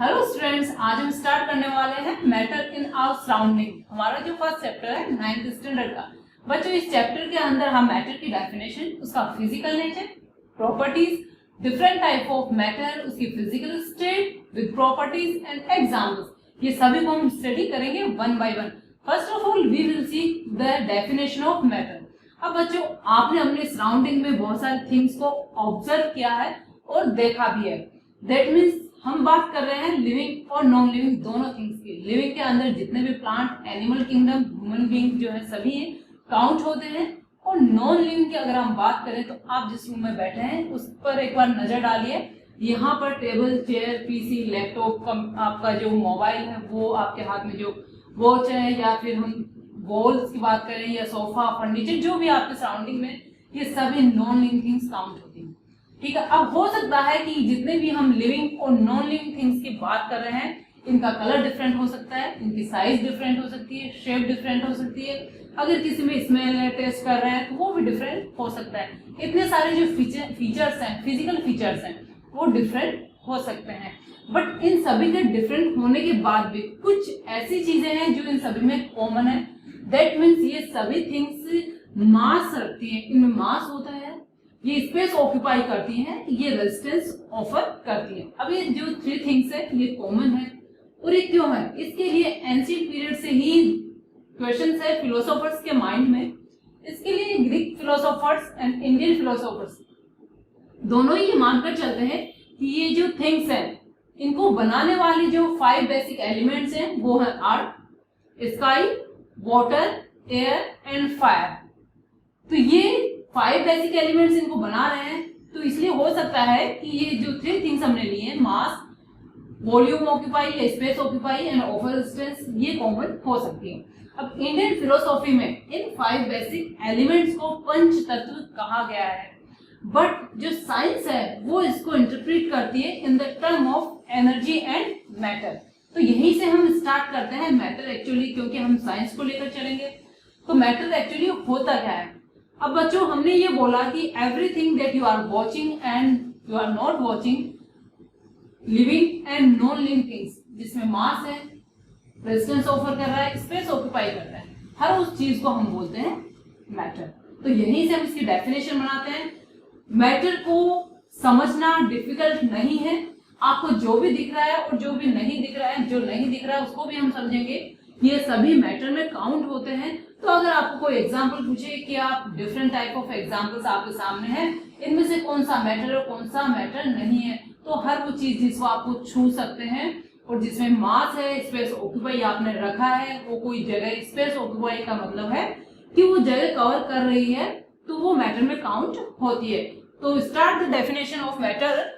Hello students, आज हम start करने वाले हैं मैटर इन आवर सराउंडिंग। हमारा जो फर्स्ट चैप्टर है 9th स्टैंडर्ड का। बच्चों, इस चैप्टर के अंदर हम मैटर की डेफिनेशन, उसका physical nature, properties, different type of matter, उसकी physical state with properties and examples, ये सभी को हम स्टडी करेंगे one by one. First of all we will see the definition of matter. अब बच्चों, आपने अपने सराउंडिंग में बहुत सारे थिंग्स को ऑब्जर्व किया है और देखा भी है। दैट मीन्स हम बात कर रहे हैं लिविंग और नॉन लिविंग दोनों थिंग्स की। लिविंग के अंदर जितने भी plant, animal kingdom, human being जो है सभी काउंट होते हैं। और नॉन लिविंग की अगर हम बात करें तो आप जिस रूम में बैठे हैं उस पर एक बार नजर डालिए। यहाँ पर टेबल, चेयर, पीसी, लैपटॉप, आपका जो मोबाइल है वो, आपके हाथ में जो वॉच है, या फिर हम वॉल्स की बात करें या सोफा, फर्नीचर, जो भी आपके सराउंडिंग में, ये सभी नॉन लिविंग थिंग्स काउंट होती हैं। ठीक है। अब हो सकता है कि जितने भी हम लिविंग और नॉन लिविंग थिंग्स की बात कर रहे हैं, इनका कलर डिफरेंट हो सकता है, इनकी साइज डिफरेंट हो सकती है, शेप डिफरेंट हो सकती है। अगर किसी में स्मेल है, टेस्ट कर रहे हैं तो वो भी डिफरेंट हो सकता है। इतने सारे जो फीचर्स हैं, फिजिकल फीचर्स हैं, वो डिफरेंट हो सकते हैं। बट इन सभी के डिफरेंट होने के बाद भी कुछ ऐसी चीजें हैं जो इन सभी में कॉमन है। दैट मीन्स ये सभी थिंग्स मास रखती है, इनमें मास होता है, ये स्पेस ऑक्यूपाई करती हैं, ये रेजिस्टेंस ऑफर करती हैं। अब ये जो थ्री थिंग्स है ये कॉमन है। और ये क्यों है? इसके लिए एंशिएंट पीरियड से ही क्वेश्चंस है फिलोसोफर्स के माइंड में। इसके लिए Greek philosophers and Indian philosophers दोनों ही मानकर चलते हैं कि ये जो थिंग्स हैं, इनको बनाने वाली जो 5 बेसिक एलिमेंट्स हैं वो है earth, sky, water, air and fire. तो ये 5 बेसिक एलिमेंट्स इनको बना रहे हैं। तो इसलिए हो सकता है कि ये जो 3 थिंग्स हमने लिए हैं, मास, वॉल्यूम ऑक्यूपाई या space occupy and offer resistance, ये कॉमन हो सकती है। अब इंडियन फिलोसॉफी में इन 5 बेसिक एलिमेंट्स को पंच तत्व कहा गया है। बट जो साइंस है वो इसको इंटरप्रेट करती है in the term of energy and matter. तो यहीं से हम स्टार्ट करते हैं मैटर एक्चुअली, क्योंकि हम साइंस को लेकर चलेंगे। तो मैटर एक्चुअली होता क्या है? अब बच्चों, हमने ये बोला कि everything that you are watching and you are not watching, living and non living things, जिसमें मास है, रेजिस्टेंस ऑफर कर रहा है, स्पेस ऑक्यूपाई कर रहा है, हर उस चीज को हम बोलते हैं मैटर। तो यहीं से हम इसकी डेफिनेशन बनाते हैं। मैटर को समझना डिफिकल्ट नहीं है। आपको जो भी दिख रहा है और जो भी नहीं दिख रहा है, जो नहीं दिख रहा है उसको भी हम समझेंगे। ये सभी मैटर में काउंट होते हैं। तो अगर आपको कोई एग्जांपल पूछे कि आप डिफरेंट टाइप ऑफ एग्जांपल्स आपके सामने हैं, इनमें से कौन सा मैटर और कौन सा मैटर नहीं है, तो हर वो चीज जिसको आपको छू सकते हैं और जिसमें मास है, स्पेस ऑक्यूपाई आपने रखा है, वो कोई जगह, स्पेस ऑक्यूपाई का मतलब है कि वो जगह कवर कर रही है, तो वो मैटर में काउंट होती है। तो start the definition of matter.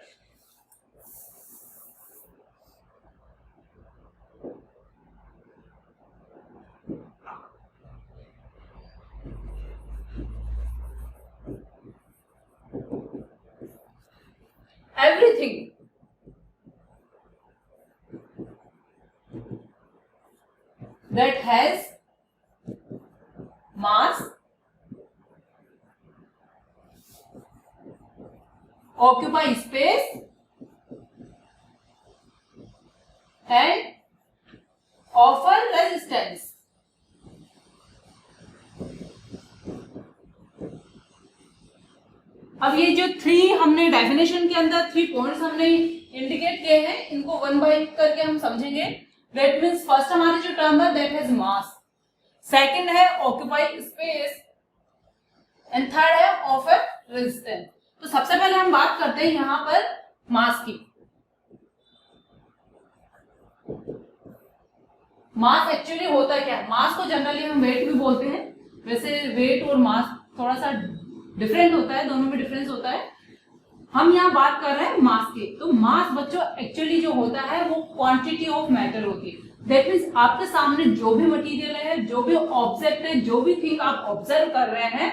Everything that has mass, occupy space and offer resistance. अब ये जो 3 हमने डेफिनेशन के अंदर 3 पॉइंट्स हमने इंडिकेट किए हैं, इनको वन बाय करके हम समझेंगे। दैट मीन्स फर्स्ट हमारी जो टर्म है दैट हैज मास, सेकंड है ऑक्यूपाई स्पेस एंड थर्ड है ऑफर रेजिस्टेंस। तो सबसे पहले हम बात करते हैं यहाँ पर मास की। मास एक्चुअली होता क्या है? मास को जनरली हम वेट भी बोलते हैं। वैसे वेट और मास थोड़ा सा डिफरेंट होता है, दोनों में डिफरेंस होता है। हम यहाँ बात कर रहे हैं मास की। तो मास बच्चों एक्चुअली जो होता है वो क्वांटिटी ऑफ मैटर होती है। दैट मीन्स आपके सामने जो भी मटेरियल है, जो भी ऑब्जेक्ट है, जो भी थिंग आप ऑब्जर्व कर रहे हैं,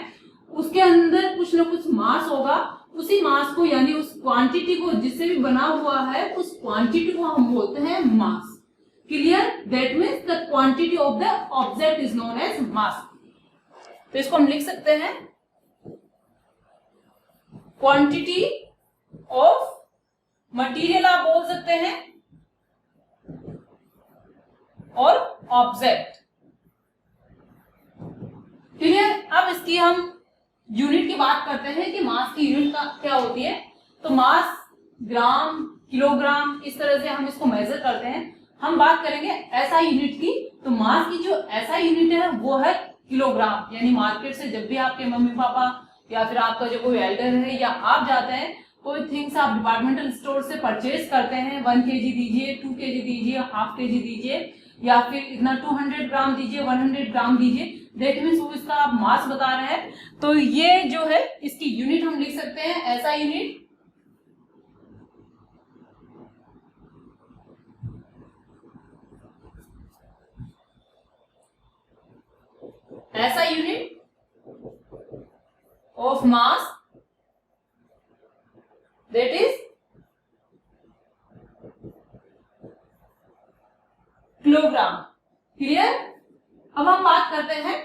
उसके अंदर कुछ ना कुछ मास होगा। उसी मास को, यानी उस क्वांटिटी को जिससे भी बना हुआ है, उस क्वांटिटी को हम बोलते हैं mass. Clear? That means the quantity of the object is known as mass. तो इसको हम लिख सकते हैं क्वांटिटी ऑफ मटेरियल, आप बोल सकते हैं और ऑब्जेक्ट। क्लियर। अब इसकी हम यूनिट की बात करते हैं कि मास की यूनिट का क्या होती है। तो मास ग्राम, किलोग्राम, इस तरह से हम इसको मेजर करते हैं। हम बात करेंगे एसआई यूनिट की। तो मास की जो एसआई यूनिट है वो है किलोग्राम। यानी मार्केट से जब भी आपके मम्मी पापा या फिर आपका जो कोई एल्डर है या आप जाते हैं, कोई थिंग्स आप डिपार्टमेंटल स्टोर से परचेज करते हैं, 1 kg दीजिए, 2 kg दीजिए, हाफ kg दीजिए, या फिर इतना 200 ग्राम दीजिए, 100 ग्राम दीजिए, दैट मीन्स वो इसका आप मास बता रहे हैं। तो ये जो है इसकी यूनिट हम लिख सकते हैं ऐसा यूनिट, ऐसा unit of mass, that is kilogram. Clear. अब हम बात करते हैं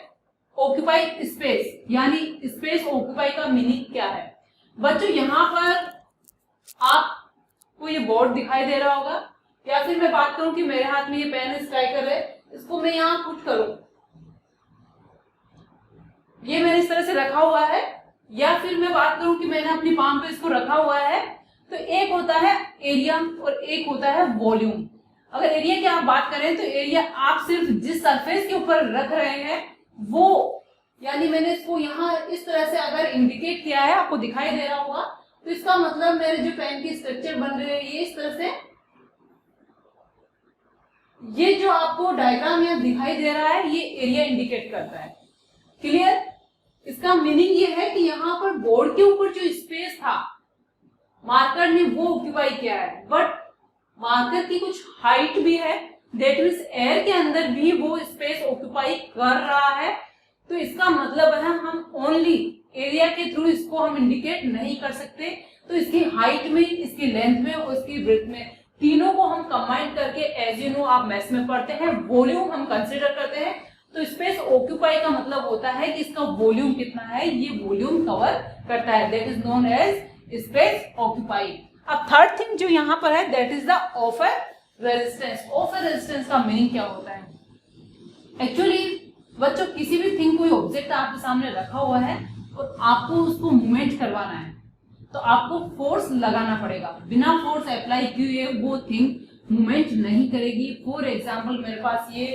ऑक्यूपाई स्पेस, यानी स्पेस ऑक्यूपाई का मीनिंग क्या है। बच्चों यहां पर आपको ये बोर्ड दिखाई दे रहा होगा, या फिर मैं बात करूं कि मेरे हाथ में ये पेन स्ट्राइकर है, इसको मैं यहां पुट करूं, ये मैंने इस तरह से रखा हुआ है, या फिर मैं बात करूं कि मैंने अपनी पाम पे इसको रखा हुआ है। तो एक होता है एरिया और एक होता है वॉल्यूम। अगर एरिया की आप बात करें तो एरिया आप सिर्फ जिस सरफेस के ऊपर रख रहे हैं वो, यानी मैंने इसको यहाँ इस तरह से अगर इंडिकेट किया है, आपको दिखाई दे रहा होगा, तो इसका मतलब मेरे जो पेन की स्ट्रक्चर बन रही है ये इस तरह से, ये जो आपको डायग्राम यहाँ दिखाई दे रहा है ये एरिया इंडिकेट करता है। क्लियर। इसका मीनिंग ये है कि यहाँ पर बोर्ड के ऊपर जो स्पेस था मार्कर ने वो ऑक्यूपाई किया है, बट मार्कर की कुछ हाइट भी है, दैट मीन्स एयर के अंदर भी वो स्पेस ऑक्यूपाई कर रहा है। तो इसका मतलब है हम ओनली एरिया के थ्रू इसको हम इंडिकेट नहीं कर सकते। तो इसकी हाइट में, इसकी लेंथ में और इसकी ब्रेथ में, तीनों को हम कंबाइन करके, एज यू नो आप मैथ्स में पढ़ते हैं, वॉल्यूम हम कंसिडर करते हैं। तो स्पेस ऑक्यूपाई का मतलब होता है कि इसका वॉल्यूम कितना है, ये वॉल्यूम कवर करता है, that is known as space occupy. अब थर्ड थिंग जो यहाँ पर है that is the offer resistance. Offer resistance का मीनिंग क्या होता है। एक्चुअली बच्चों किसी भी थिंग, कोई ऑब्जेक्ट आपके सामने रखा हुआ है और आपको उसको मूवमेंट करवाना है तो आपको फोर्स लगाना पड़ेगा। बिना फोर्स अप्लाई किए वो थिंग मूवमेंट नहीं करेगी। फॉर एग्जाम्पल मेरे पास ये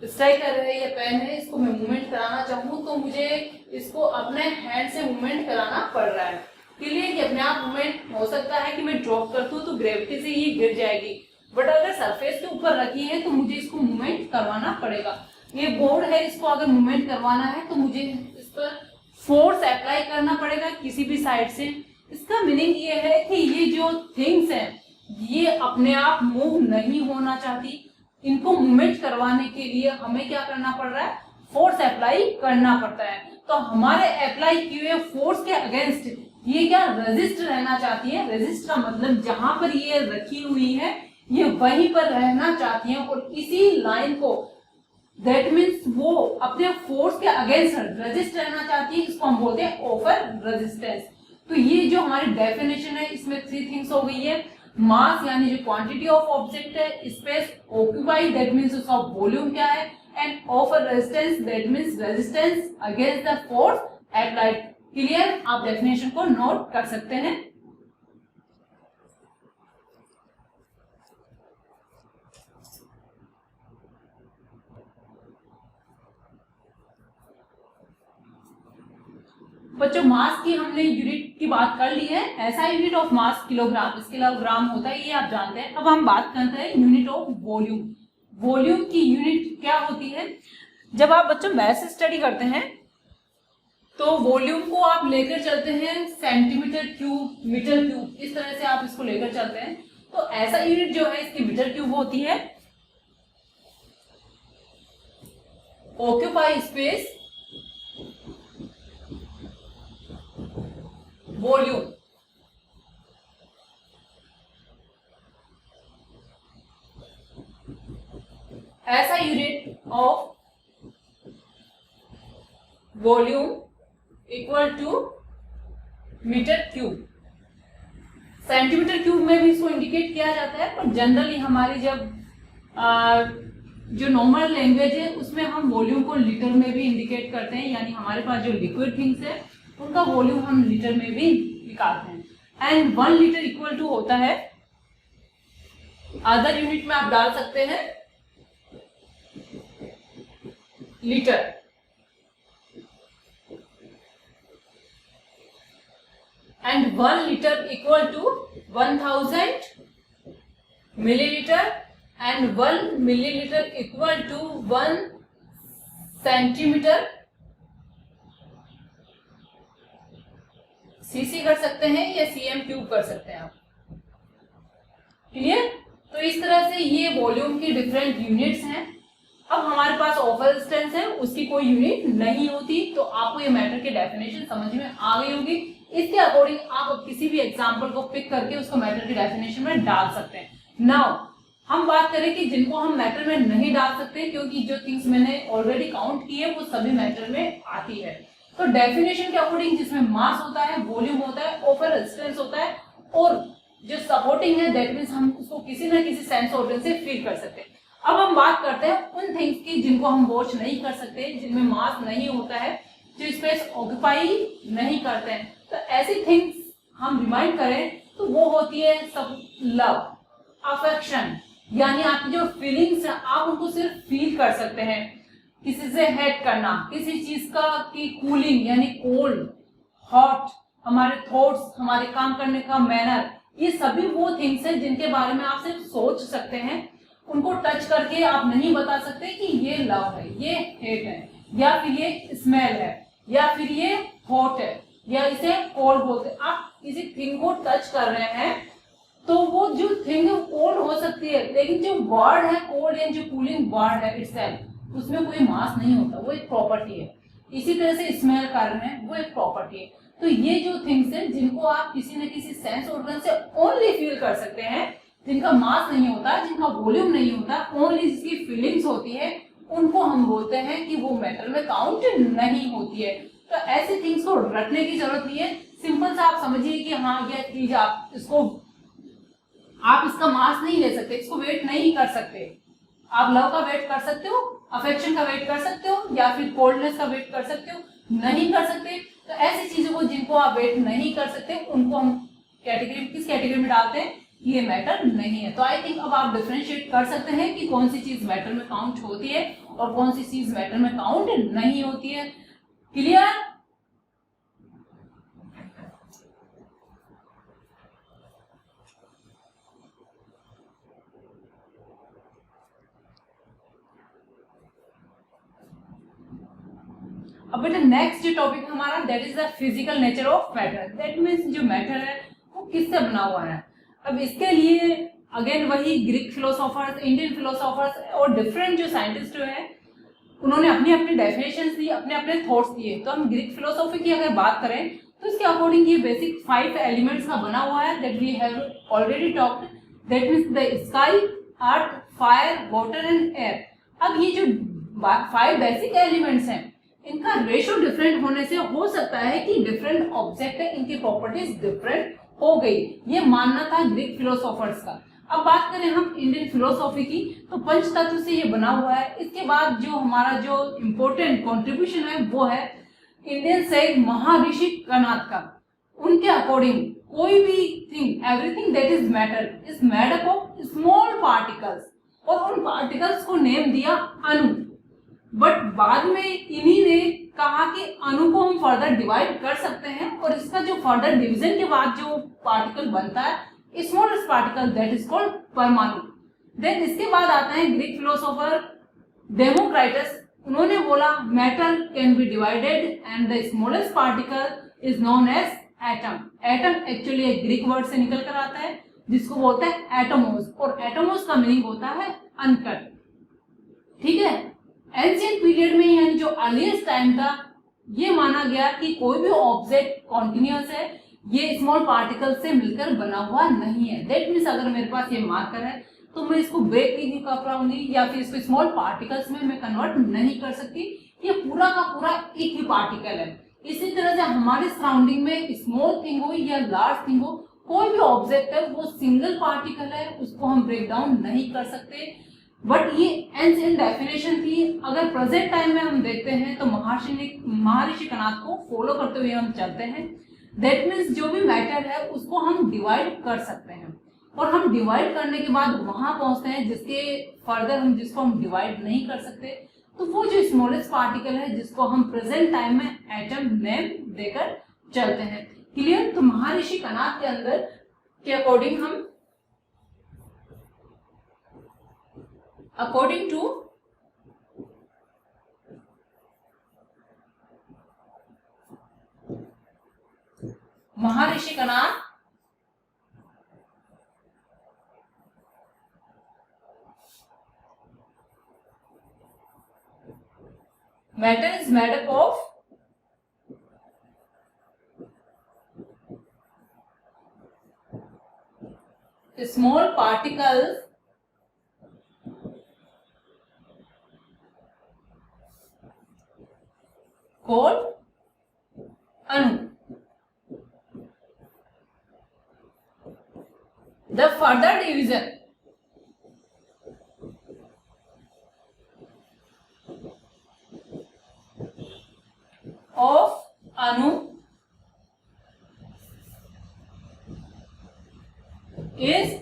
स्ट्राइकर है या पेन है, इसको मैं मूवमेंट कराना चाहूँ तो मुझे इसको अपने हैंड से मूवमेंट कराना पड़ रहा है। क्लियर कि अपने आप मूवमेंट हो सकता है कि मैं ड्रॉप करता हूँ तो ग्रेविटी से ये गिर जाएगी, बट अगर सरफेस के ऊपर रखी है तो मुझे इसको मूवमेंट करवाना पड़ेगा। ये बोर्ड है, इसको अगर मूवमेंट करवाना है तो मुझे इस पर फोर्स अप्लाई करना पड़ेगा किसी भी साइड से। इसका मीनिंग ये है कि ये जो थिंग्स हैं ये अपने आप मूव नहीं होना चाहती, इनको मूवमेंट करवाने के लिए हमें क्या करना पड़ रहा है, फोर्स अप्लाई करना पड़ता है। तो हमारे अप्लाई किए हुए फोर्स के अगेंस्ट ये क्या रेजिस्ट रहना चाहती है। रेजिस्ट का मतलब जहां पर ये रखी हुई है ये वहीं पर रहना चाहती है और इसी लाइन को, दैट मीन्स वो अपने फोर्स के अगेंस्ट रेजिस्ट रहना चाहती है, इसको हम बोलते हैं ऑफर रेजिस्टेंस। तो ये जो हमारी डेफिनेशन है इसमें 3 थिंग्स हो गई है। मास यानी जो क्वांटिटी ऑफ ऑब्जेक्ट है, स्पेस ऑक्यूपाई दैट मीन्स उसका वॉल्यूम क्या है, and offer resistance that means resistance against the force applied. Clear. आप डेफिनेशन को नोट कर सकते हैं। बच्चों मास की हमने यूनिट की बात कर ली है, ऐसा यूनिट ऑफ मास किलोग्राम, इसके अलावा ग्राम होता है, ये आप जानते हैं। अब हम बात करते हैं यूनिट ऑफ वॉल्यूम। वॉल्यूम की यूनिट क्या होती है। जब आप बच्चों मैथ्स स्टडी करते हैं तो वॉल्यूम को आप लेकर चलते हैं सेंटीमीटर क्यूब, मीटर क्यूब, इस तरह से आप इसको लेकर चलते हैं। तो ऐसा यूनिट जो है इसकी मीटर क्यूब होती है। Occupy space, volume. ऐसा unit of volume equal to metre cube. Centimetre cube में भी इसको इंडिकेट किया जाता है, पर जनरली हमारी जब जो नॉर्मल लैंग्वेज है उसमें हम वॉल्यूम को लीटर में भी इंडिकेट करते हैं, यानी हमारे पास जो लिक्विड थिंग्स है उनका वॉल्यूम हम लीटर में भी निकालते हैं। एंड 1 लीटर इक्वल टू होता है, अदर यूनिट में आप डाल सकते हैं litre. And 1 litre equal to 1000 millilitre and 1 millilitre equal to 1 centimetre CC कर सकते हैं या सीएम क्यूब कर सकते हैं आप। क्लियर? तो इस तरह से ये वॉल्यूम की डिफरेंट यूनिट्स हैं। अब हमारे पास ओवर डिस्टेंस है, उसकी कोई यूनिट नहीं होती, तो आपको ये मैटर की डेफिनेशन समझ में आ गई होगी। इसके अकॉर्डिंग आप किसी भी एग्जांपल को पिक करके उसको मैटर की डेफिनेशन में डाल सकते हैं। नाउ हम बात करें कि जिनको हम मैटर में नहीं डाल सकते, क्योंकि जो थिंग्स मैंने ऑलरेडी काउंट की है वो सभी मैटर में आती है। तो डेफिनेशन के अकॉर्डिंग जिसमें मास होता है, वॉल्यूम होता है, ओवर रेजिस्टेंस होता है, और जो सपोर्टिंग है दैट मींस हम उसको किसी ना किसी सेंस ऑर्गन से फील कर सकते हैं। अब हम बात करते हैं उन थिंग्स की जिनको हम वॉच नहीं कर सकते, जिनमें मास नहीं होता है, जो स्पेस ऑक्यूपाई नहीं करते हैं। तो ऐसी थिंग्स हम रिमाइंड करें तो वो होती है सब लव, अफेक्शन, यानी आपकी जो फीलिंग्स है आप उनको सिर्फ फील कर सकते हैं। किसी से हेट करना, किसी चीज का की कूलिंग यानी कोल्ड, हॉट, हमारे थॉट्स, हमारे काम करने का मैनर, ये सभी वो थिंग्स हैं जिनके बारे में आप सिर्फ सोच सकते हैं। उनको टच करके आप नहीं बता सकते कि ये लव है, ये हेट है, या फिर ये स्मेल है, या फिर ये हॉट है, या इसे कोल्ड बोलते हैं। आप किसी थिंग को टच कर रहे हैं तो वो जो थिंग है कोल्ड हो सकती है, लेकिन जो वर्ड है कोल्ड या जो कूलिंग वर्ड है इटसेल्फ, उसमें कोई मास नहीं होता, वो एक प्रॉपर्टी है। इसी तरह से स्मेल कर रहे हैं, वो एक प्रॉपर्टी है। तो ये जो थिंग्स है जिनको आप किसी न किसी सेंस ऑर्गन से ओनली फील कर सकते हैं, जिनका मास नहीं होता, जिनका वॉल्यूम नहीं होता, ओनली जिसकी फीलिंग्स होती है, उनको हम बोलते हैं कि वो मैटर में काउंट नहीं होती है। तो ऐसी थिंग्स को रखने की जरूरत नहीं है। सिंपल सा आप समझिए कि हाँ ये चीज आप इसका मास नहीं ले सकते, इसको वेट नहीं कर सकते। आप लव का वेट कर सकते हो, अफेक्शन का वेट कर सकते हो, या फिर कोल्डनेस का वेट कर सकते हो, नहीं कर सकते। तो ऐसी चीजों को जिनको आप वेट नहीं कर सकते उनको हम किस कैटेगरी में डालते हैं, ये मैटर नहीं है। तो आई थिंक अब आप डिफरेंशिएट कर सकते हैं कि कौन सी चीज मैटर में काउंट होती है और कौन सी चीज मैटर में काउंट नहीं होती है। क्लियर? अब बेटा नेक्स्ट जो टॉपिक हमारा that is the physical nature of matter. That means जो मैटर है वो किससे बना हुआ है। अब इसके लिए अगेन वही ग्रीक फिलोसोफर्स, इंडियन फिलोसोफर्स और डिफरेंट जो साइंटिस्ट है उन्होंने अपनी अपनी डेफिनेशंस दी, अपने अपने थॉट्स दिए। तो हम ग्रीक फिलोसॉफी की अगर बात करें तो इसके अकॉर्डिंग ये बेसिक 5 एलिमेंट्स का बना हुआ है that we have already talked. That means the sky, earth, fire, water and air. अब ये जो 5 बेसिक एलिमेंट्स हैं इनका रेशियो डिफरेंट होने से हो सकता है कि डिफरेंट ऑब्जेक्ट है, इनकी प्रॉपर्टीज डिफरेंट हो गई। ये मानना था ग्रीक फिलोसोफर्स का। अब बात करें हम इंडियन फिलोसॉफी की तो पंच तत्व से ये बना हुआ है। इसके बाद जो हमारा जो इम्पोर्टेंट कंट्रीब्यूशन है वो है इंडियन से महर्षि कणाद का। उनके अकॉर्डिंग कोई भी thing, everything that is matter is made up of small particles, और उन पार्टिकल्स को नेम दिया अणु। बट बाद में इन्हीं ने कहा कि अणु को हम फर्दर डिवाइड कर सकते हैं, और इसका जो फर्दर डिवीजन के बाद जो पार्टिकल बनता है smallest particle that is called परमाणु। देन इसके बाद आता है ग्रीक फिलोसोफर डेमोक्राइटस। उन्होंने बोला matter can be divided and the smallest particle is known as atom. Atom actually एक ग्रीक वर्ड से निकल कर आता है जिसको बोलते हैं एटोमोस, और एटोमोस का मीनिंग होता है अनकट। ठीक है, एंशिएंट पीरियड में यानी जो अर्लीस्ट टाइम था ये माना गया कि कोई भी ऑब्जेक्ट कॉन्टिन्यूअस है, ये स्मॉल पार्टिकल से मिलकर बना हुआ नहीं है। दैट मीन्स अगर मेरे पास ये मार्कर है तो मैं इसको ब्रेक नहीं कर पाऊंगी या फिर इसको स्मॉल पार्टिकल्स में मैं कन्वर्ट नहीं कर सकती। ये पूरा का पूरा एक ही पार्टिकल है। इसी तरह से हमारे सराउंडिंग में स्मॉल थिंग हो या लार्ज थिंग हो, कोई भी ऑब्जेक्ट है वो सिंगल पार्टिकल है, उसको हम ब्रेक डाउन नहीं कर सकते। बट ये एंशिएंट डेफिनेशन थी। अगर प्रेजेंट टाइम में हम देखते हैं तो महर्षि कणाद को फॉलो करते हुए हम चलते हैं। दैट मीन्स जो भी मैटर है उसको हम डिवाइड कर सकते हैं, और हम डिवाइड करने के बाद वहां पहुंचते हैं जिसके फर्दर हम जिसको हम डिवाइड नहीं कर सकते, तो वो जो स्मॉलेस्ट पार्टिकल है जिसको हम प्रेजेंट टाइम में एटम नेम देकर चलते हैं। क्लियर? तो महर्षि कणाद के अंदर के according according to Maharshi Kanada matter is made up of small particles called अणु। The further division of अणु is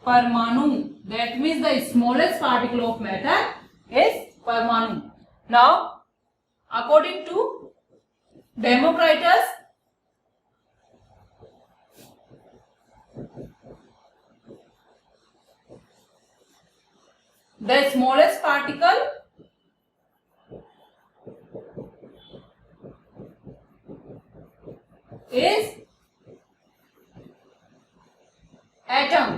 परमाणु। That means the smallest particle of matter is परमाणु। Now, according to Democritus, the smallest particle is atom।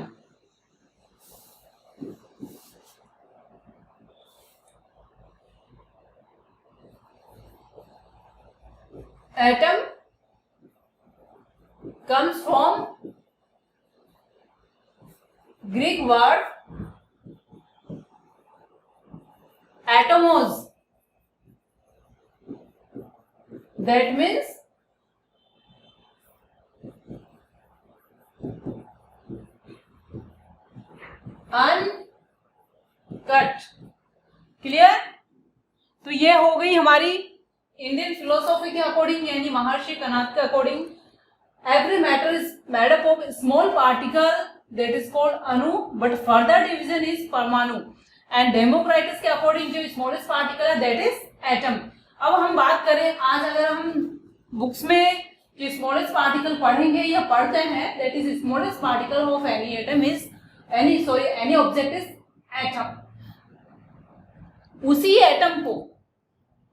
Atom comes from Greek word atomos, that means uncut. Clear? तो ये हो गई हमारी Indian philosophy के according, यानी महर्षि कणाद के according every matter is made up of small particle that is called अणु, but further division is परमाणु। एंड डेमोक्राइटस के अकॉर्डिंग जो स्मॉलेस्ट पार्टिकल है दैट इज एटम। अब हम बात करें, आज अगर हम बुक्स में जो स्मॉलेस्ट पार्टिकल पढ़ेंगे या पढ़ते हैं, that is smallest particle of any atom is any object is atom. उसी एटम को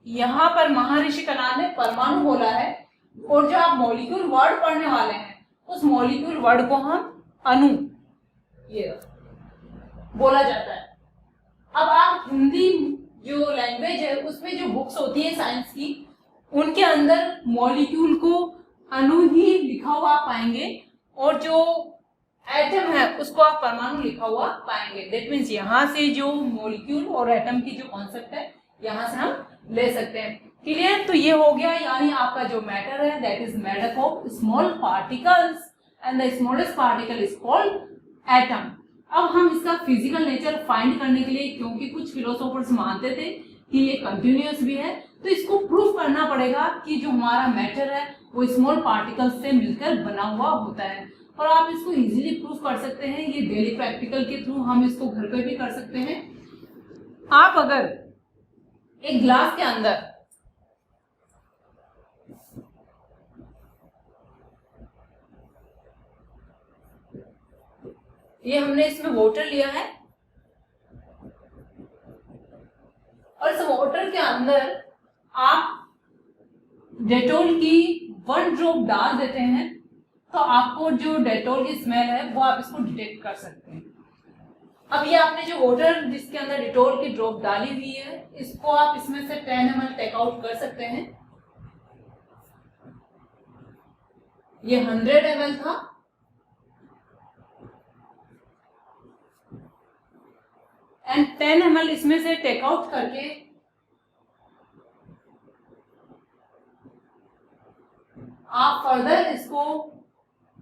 यहां पर महर्षि कणाद ने परमाणु बोला है, और जो आप मॉलिक्यूल वर्ड पढ़ने वाले हैं उस मॉलिक्यूल वर्ड को हम अणु ये बोला जाता है। अब आप हिंदी जो लैंग्वेज है उसमें जो बुक्स होती है साइंस की, उनके अंदर मॉलिक्यूल को अणु ही लिखा हुआ पाएंगे, और जो एटम है उसको आप परमाणु लिखा हुआ पाएंगे। दैट मीन्स यहाँ से जो मॉलिक्यूल और एटम की जो कॉन्सेप्ट है यहाँ से हम ले सकते हैं। क्लियर? तो ये हो गया, यानी आपका जो मैटर है that is made up of small particles and the smallest particle is called atom. अब हम इसका फिजिकल नेचर फाइंड करने के लिए, क्योंकि कुछ फिलोसोफर्स मानते थे कि ये कंटिन्यूअस भी है, तो इसको प्रूफ करना पड़ेगा कि जो हमारा मैटर है वो स्मॉल पार्टिकल्स से मिलकर बना हुआ होता है। और आप इसको इजीली प्रूफ कर सकते हैं, ये डेली प्रैक्टिकल के थ्रू हम इसको घर पे भी कर सकते हैं। आप अगर एक ग्लास के अंदर ये हमने इसमें वाटर लिया है, और इस वाटर के अंदर आप डेटॉल की 1 ड्रॉप डाल देते हैं, तो आपको जो डेटॉल की स्मेल है वो आप इसको डिटेक्ट कर सकते हैं। अब ये आपने जो वाटर जिसके अंदर डेटॉल की ड्रॉप डाली हुई है, इसको आप इसमें से 10 ml टेक आउट कर सकते हैं। ये 100 ml था, एंड 10 ml इसमें से टेक आउट करके आप फर्दर इसको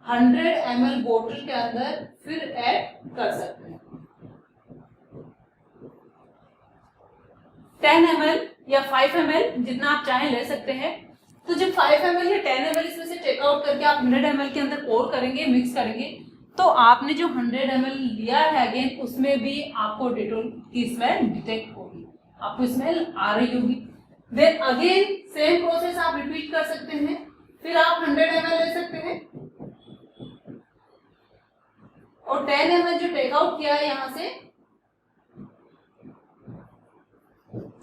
100 ml बोतल के अंदर फिर ऐड कर सकते हैं। 10 ml या 5 ml जितना आप चाहें ले सकते हैं। तो जब 5 ml या 10 ml इसमें से टेक आउट करके आप 100 ml के अंदर पोर करेंगे, मिक्स करेंगे, तो आपने जो 100 ml लिया है अगेन उसमें भी आपको डेटॉल की स्मेल डिटेक्ट होगी, आपको स्मेल आ रही होगी। देन अगेन सेम प्रोसेस आप रिपीट कर सकते हैं। फिर आप 100 ml ले सकते हैं और 10 ml जो टेक आउट किया है यहां से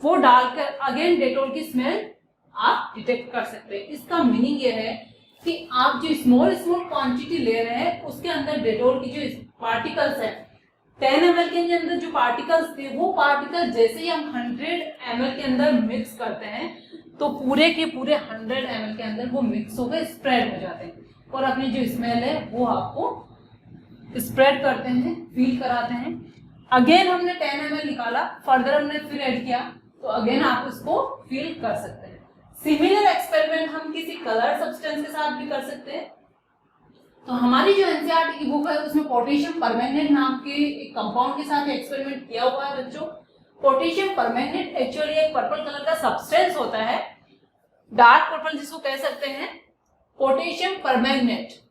वो डालकर अगेन डेटॉल की स्मेल आप डिटेक्ट कर सकते हैं। इसका मीनिंग ये है कि आप जो स्मॉल क्वांटिटी ले रहे हैं उसके अंदर डेटॉल की जो पार्टिकल्स है, 10 ml के अंदर जो पार्टिकल्स थे वो पार्टिकल जैसे ही हम 100 ml के अंदर मिक्स करते हैं तो पूरे के पूरे 100 ml के अंदर वो मिक्स होकर स्प्रेड हो जाते हैं और अपनी जो स्मेल है वो आपको स्प्रेड करते हैं, फील कराते हैं। अगेन हमने 10 ml निकाला, फर्दर हमने फिर ऐड किया, तो अगेन आप इसको फील कर सकते हैं। सिमिलर एक्सपेरिमेंट हम किसी कलर सब्सटेंस के साथ भी कर सकते हैं। तो हमारी जो एनसीईआरटी की बुक है उसमें पोटेशियम परमैंगनेट नाम के एक कंपाउंड के साथ एक्सपेरिमेंट किया हुआ है बच्चों। पोटेशियम परमैंगनेट एक्चुअली एक पर्पल कलर का सब्सटेंस होता है, डार्क पर्पल जिसको कह सकते हैं, पोटेशियम परमैंगनेट।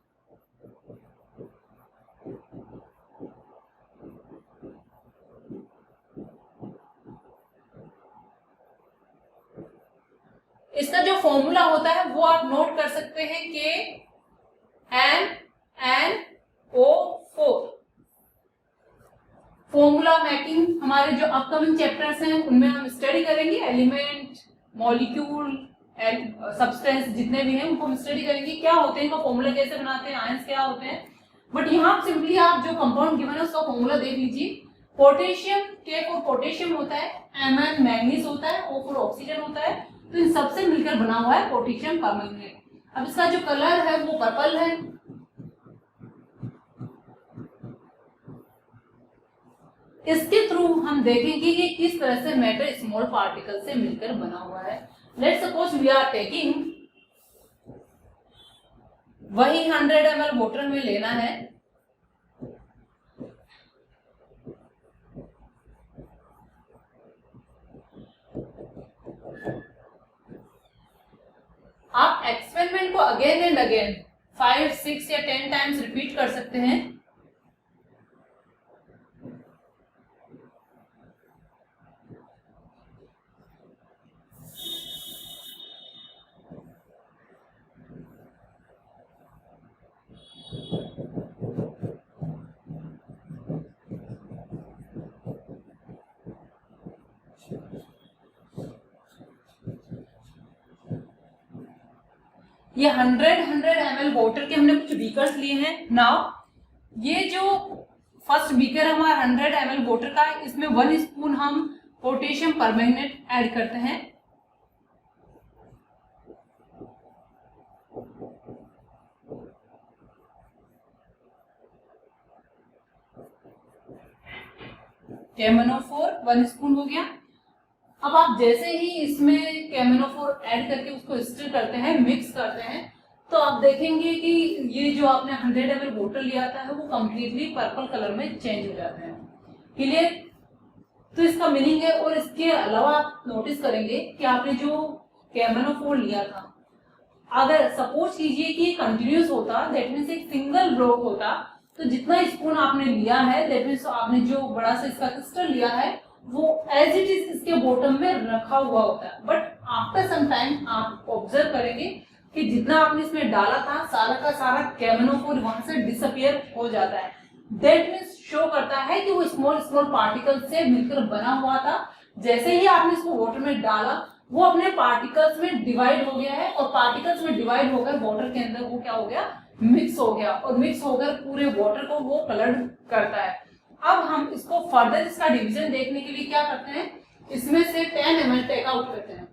इसका जो फॉर्मूला होता है वो आप नोट कर सकते हैं कि NnO4। फॉर्मूला मेकिंग हमारे जो अपकमिंग चैप्टर्स हैं उनमें हम स्टडी करेंगे, एलिमेंट, मॉलिक्यूल, सब्सटेंस जितने भी हैं उनको हम स्टडी करेंगे, क्या होते हैं, इनका फॉर्मूला कैसे बनाते हैं, आयंस क्या होते हैं। बट यहाँ सिंपली आप जो कंपाउंड गिवन है उसका फॉर्मूला देख लीजिए। पोटेशियम, K फॉर पोटेशियम होता है, Mn मैग्नीज होता है, O फॉर ऑक्सीजन होता है, तो इन सबसे मिलकर बना हुआ है पोटेशियम परमैंगनेट। अब इसका जो कलर है वो पर्पल है। इसके थ्रू हम देखेंगे कि किस तरह से मैटर स्मॉल पार्टिकल से मिलकर बना हुआ है। Let's suppose we are taking वही 100 ml वाटर में लेना है, आप एक्सपेरिमेंट को अगेन एंड अगेन 5, 6 या 10 टाइम्स रिपीट कर सकते हैं। ये 100 ml वाटर के हमने कुछ बीकर्स लिए हैं। नाउ ये जो फर्स्ट बीकर हमारा 100 ml वाटर का है, इसमें 1 स्पून हम पोटेशियम परमैंगनेट ऐड करते हैं। KMnO4 1 स्पून हो गया। अब आप जैसे ही इसमें KMnO4 ऐड करके उसको स्टर करते हैं, मिक्स करते हैं, तो आप देखेंगे कि ये जो आपने 100 ml वाटर लिया था वो कंप्लीटली पर्पल कलर में चेंज हो जाते हैं। क्लियर? तो इसका मीनिंग है। और इसके अलावा आप नोटिस करेंगे कि आपने जो KMnO4 लिया था, अगर सपोज कीजिए कि ये कंटिन्यूस होता, दैट मीन्स एक सिंगल ब्लॉक होता, तो जितना स्पून आपने लिया है, दैट मीन्स आपने जो बड़ा सा इसका क्रिस्टल लिया है वो एज इट इज इसके बॉटम में रखा हुआ होता है। बट आफ्टर सम टाइम आप ऑब्जर्व करेंगे कि जितना आपने इसमें डाला था सारा का सारा KMnO4 वहां से डिसअपियर हो जाता है। दैट मीन्स शो करता है कि वो स्मॉल पार्टिकल से मिलकर बना हुआ था। जैसे ही आपने इसको वाटर में डाला वो अपने पार्टिकल्स में डिवाइड हो गया है, और पार्टिकल्स में डिवाइड होकर वाटर के अंदर वो क्या हो गया, मिक्स हो गया, और मिक्स होकर पूरे वाटर को वो कलर्ड करता है। अब हम इसको फर्दर इसका डिवीजन देखने के लिए क्या करते हैं, इसमें से 10 ml टेक आउट करते हैं।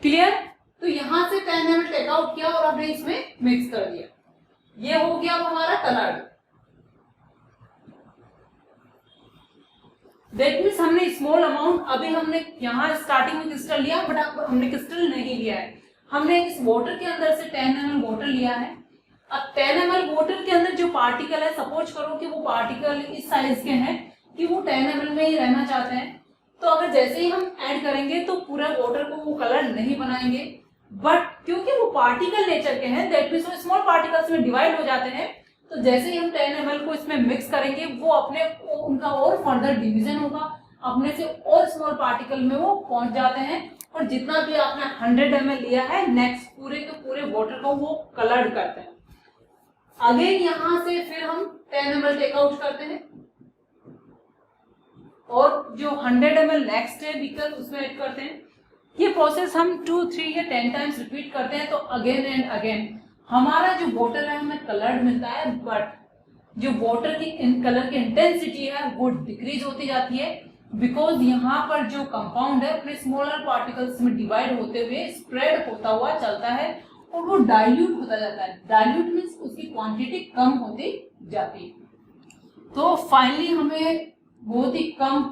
क्लियर? तो यहां से 10 ml टेक आउट किया और हमने इसमें मिक्स कर दिया। ये हो गया हमारा कलर्ड। दैट मीन्स हमने स्मॉल अमाउंट, अभी हमने यहाँ स्टार्टिंग में क्रिस्टल लिया बट अब हमने क्रिस्टल नहीं लिया है, हमने इस वाटर के अंदर से 10 ml वाटर लिया है। अब 10 ml वाटर के अंदर जो पार्टिकल है, सपोज करो कि वो पार्टिकल इस साइज के हैं कि वो 10 ml में ही रहना चाहते हैं, तो अगर जैसे ही हम ऐड करेंगे तो पूरा वाटर को वो कलर नहीं बनाएंगे, बट क्योंकि वो पार्टिकल नेचर के हैं दैट मींस वो स्मॉल पार्टिकल्स में डिवाइड हो जाते हैं, तो जैसे ही हम 10 ml को इसमें मिक्स करेंगे वो अपने उनका और फर्दर डिवीजन होगा, अपने से और स्मॉल पार्टिकल में वो पहुंच जाते हैं, और जितना भी आपने 100 ml लिया है नेक्स्ट पूरे के पूरे वाटर को वो कलर्ड करते हैं। अगेन यहाँ से फिर हम 10 ml टेक आउट करते हैं और जो 100 ml नेक्स्ट है बीकर उसमें ऐड करते हैं। ये प्रोसेस हम 2, 3 या 10 टाइम्स रिपीट करते हैं, तो अगेन एंड अगेन हमारा जो वाटर है हमें कलर्ड मिलता है, बट जो वाटर की कलर की इंटेंसिटी है वो डिक्रीज होती जाती है, बिकॉज यहाँ पर जो कंपाउंड है अपने स्मॉलर पार्टिकल्स में डिवाइड होते हुए स्प्रेड होता हुआ चलता है और वो डाइल्यूट होता जाता है। डाइल्यूट मीन्स उसकी क्वांटिटी कम होती जाती है, तो फाइनली हमें बहुत ही कम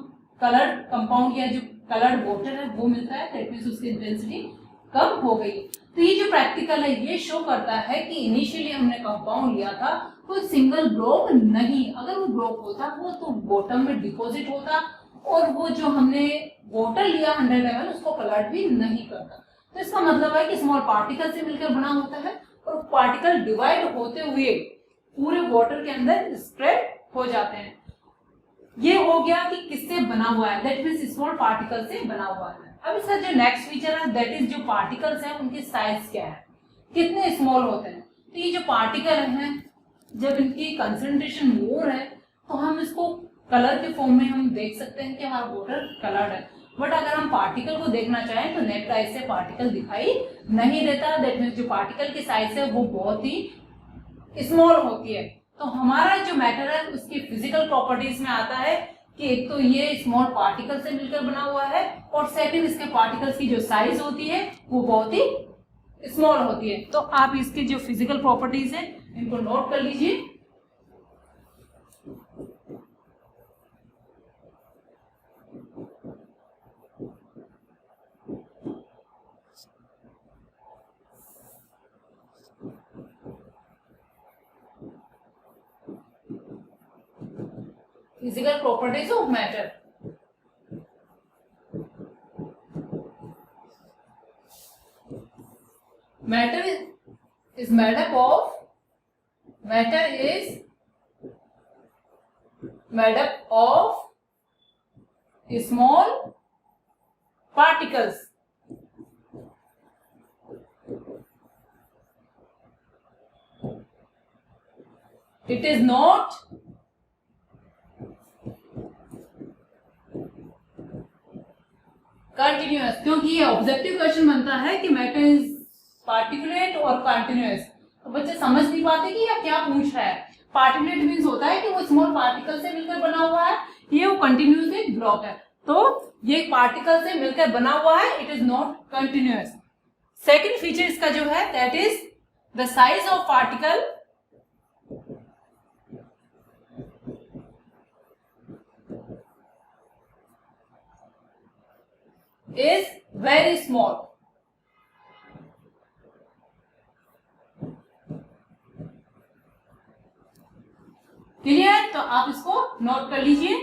कलर्ड कंपाउंड या जो कलर्ड वाटर है वो मिलता है, दैट मींस उसकी इंटेंसिटी कम हो गई। तो ये जो प्रैक्टिकल है ये शो करता है कि इनिशियली हमने कंपाउंड लिया था तो सिंगल ब्लॉक नहीं, अगर वो ब्लॉक होता वो तो बॉटम में डिपॉजिट होता और वो जो हमने वाटर लिया 100 ml उसको कलर्ड भी नहीं करता। तो इसका मतलब है कि स्मॉल पार्टिकल से मिलकर बना होता है और पार्टिकल डिवाइड होते हुए पूरे वाटर के अंदर स्प्रेड हो जाते हैं। ये हो गया कि किससे बना हुआ है, दैट मींस स्मॉल पार्टिकल से बना हुआ है। अब इसका जो नेक्स्ट फीचर है दैट इज जो पार्टिकल्स हैं उनकी साइज क्या है, कितने स्मॉल होते हैं। तो ये जो पार्टिकल हैं जब इनकी कंसंट्रेशन मोर है तो हम इसको कलर के फॉर्म में हम देख सकते हैं कि हमारा वाटर कलर्ड है, बट अगर हम पार्टिकल को देखना चाहें तो नेक्ड आई से पार्टिकल दिखाई नहीं देता, दैट मींस जो पार्टिकल की साइज है वो बहुत ही स्मॉल होती है। तो हमारा जो मैटर है उसकी फिजिकल प्रॉपर्टीज में आता है कि एक तो ये स्मॉल पार्टिकल से मिलकर बना हुआ है और सेकंड इसके पार्टिकल्स की जो साइज होती है वो बहुत ही स्मॉल होती है। तो आप इसके जो फिजिकल प्रॉपर्टीज है इनको नोट कर लीजिए। Physical properties of matter. Matter is made up of small particles. It is not continuous, क्योंकि ये ऑब्जेक्टिव क्वेश्चन बनता है कि मैटर इज पार्टिकुलेट और कंटिन्यूअस, तो बच्चे समझ नहीं पाते कि यह क्या पूछ रहा है। पार्टिकुलेट मींस होता है कि वो स्मॉल पार्टिकल से मिलकर बना हुआ है, ये वो कंटिन्यूअसली ब्लॉक है, तो ये पार्टिकल से मिलकर बना हुआ है, it is not continuous. Second feature इसका जो है that is the size of particle is very small. Clear? तो आप इसको नोट कर लीजिए।